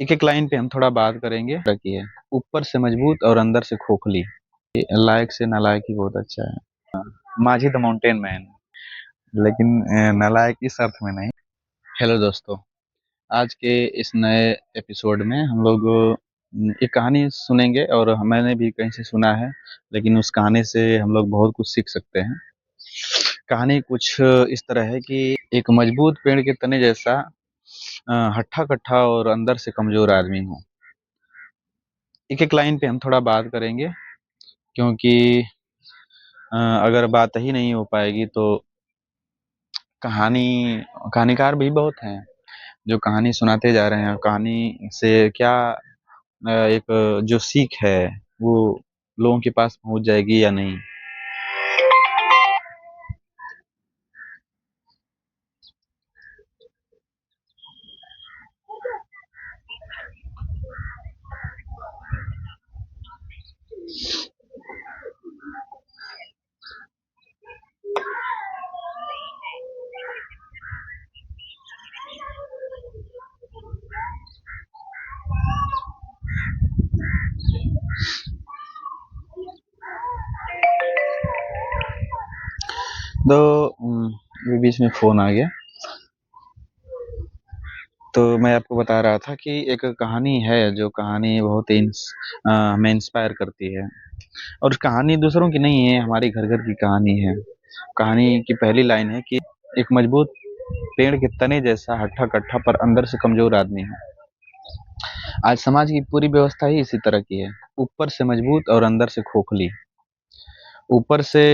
एक-एक लाइन पे हम थोड़ा बात करेंगे की है। ऊपर से मजबूत और अंदर से खोखली। लायक से नालायक ही बहुत अच्छा है। माझी द माउंटेन मैन, लेकिन नालायक इस अर्थ में नहीं। हेलो दोस्तों, आज के इस नए एपिसोड में हम लोग एक कहानी सुनेंगे और मैंने भी कहीं से सुना है, लेकिन उस कहानी से हम लोग बहुत कुछ सीख सकते हैं। कहानी कुछ इस तरह है कि एक मजबूत पेड़ के तने जैसा हट्ठा-कट्ठा और अंदर से कमज़ोर आदमी हूँ। एक-एक लाइन पे हम थोड़ा बात करेंगे, क्योंकि अगर बात ही नहीं हो पाएगी तो कहानी कहानीकार भी बहुत हैं, जो कहानी सुनाते जा रहे हैं और कहानी से क्या एक जो सीख है, वो लोगों के पास पहुँच जाएगी या नहीं। तो अभी बीच में फ़ोन आ गया। तो मैं आपको बता रहा था कि एक कहानी है, जो कहानी बहुत ही हमें इंस्पायर करती है, और उस कहानी दूसरों की नहीं है, हमारी घर-घर की कहानी है। कहानी की पहली लाइन है कि एक मजबूत पेड़ के तने जैसा हट्ठा-कट्ठा पर अंदर से कमज़ोर आदमी हूँ। आज समाज की पूरी व्यवस्था ही इसी तरह की है। ऊपर से मजबूत और अंदर से खोखली। ऊपर से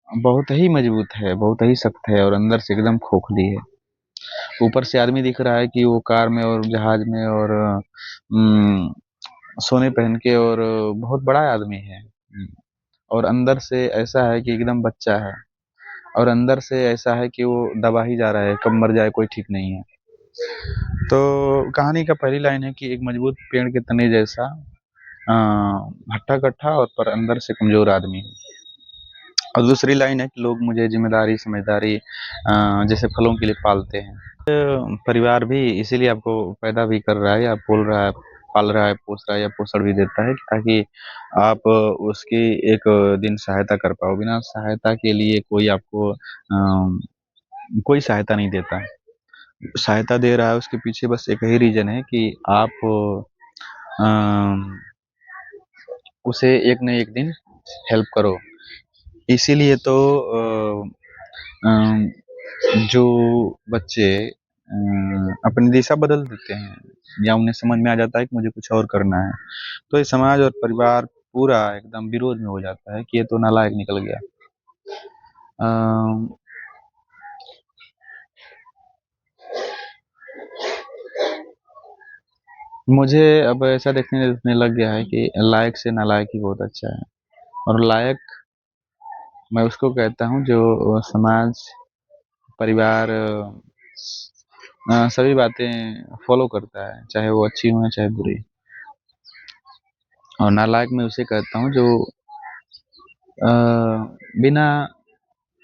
बहुत ही मजबूत है, बहुत ही सख्त है और अंदर से एकदम खोखली है। ऊपर से आदमी दिख रहा है कि वो कार में और जहाज में और उम, सोने पहन के और बहुत बड़ा आदमी है। और अंदर से ऐसा है कि एकदम बच्चा है, और अंदर से ऐसा है कि वो दबा ही जा रहा है, कब मर जाए कोई ठीक नहीं है। तो कहानी का पहली लाइन है कि एक मजबूत पेड़ के तने जैसा अ, हट्टा-कट्ठा और पर अंदर से कमज़ोर आदमी। और दूसरी लाइन है कि लोग मुझे ज़िम्मेदारी, समझदारी जैसे फलों के लिए पालते हैं। परिवार भी इसीलिए आपको पैदा भी कर रहा है या पाल रहा है, पोस रहा है या पोषण भी देता है, ताकि आप उसकी एक दिन सहायता कर पाओ। बिना सहायता के लिए कोई आपको कोई सहायता नहीं देता। सहायता दे रहा है उसके पीछे बस एक ही रीज़न है कि आप अम, उसे एक न एक दिन हेल्प करो। इसीलिए तो अम, जो बच्चे अपनी दिशा बदल देते हैं, या उन्हें समझ में आ जाता है कि मुझे कुछ और करना है, तो ये समाज और परिवार पूरा एकदम विरोध में हो जाता है कि ये तो नालायक निकल गया। अम, मुझे अब ऐसा देखने लग गया है कि लायक से नालायक ही बहुत अच्छा है। और लायक मैं उसको कहता हूँ जो समाज, परिवार सभी बातें फॉलो करता है, चाहे वो अच्छी हो चाहे बुरी। और नालायक मैं उसे कहता हूँ जो अ, बिना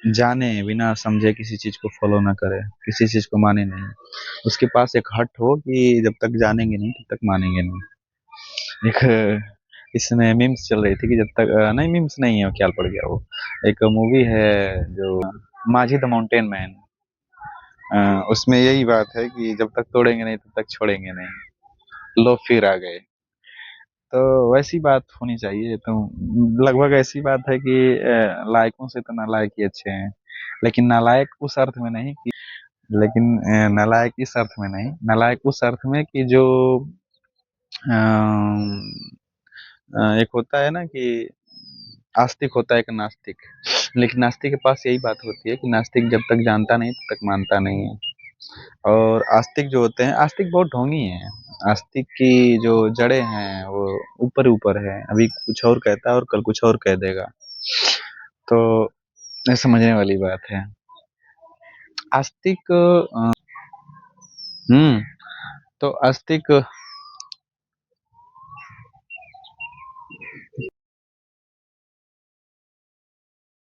जाने, बिना समझे किसी चीज़ को फ़ॉलो ना करे, किसी चीज़ को माने नहीं। उसके पास एक हठ हो कि जब तक जानेंगे नहीं तब तक मानेंगे नहीं। एक इसमें मीम्स चल रही थी कि जब तक नहीं, मीम्स नहीं है, ख्याल पड़ गया वो। एक मूवी है जो माझी द माउंटेन मैन, उसमें यही बात है कि जब तक तोड़ेंगे नहीं तब तक छोड़ेंगे नहीं। लो फिर आ गए। तो वैसी बात होनी चाहिए, तो लगभग ऐसी बात है कि लायकों से तो नालायक ही अच्छे हैं। लेकिन नालायक उस अर्थ में नहीं कि लेकिन नालायक इस अर्थ में नहीं, नालायक उस अर्थ में कि जो अम, एक होता है ना कि आस्तिक होता है एक नास्तिक। लेकिन नास्तिक के पास यही बात होती है कि नास्तिक जब तक जानता नहीं तब तक मानता नहीं है। और आस्तिक जो होते हैं, आस्तिक बहुत ढोंगी हैं। आस्तिक की जो जड़ें हैं वो ऊपर-ऊपर है, अभी कुछ और कहता है और कल कुछ और कह देगा। तो ये समझने वाली बात है। आस्तिक हुँ, तो आस्तिक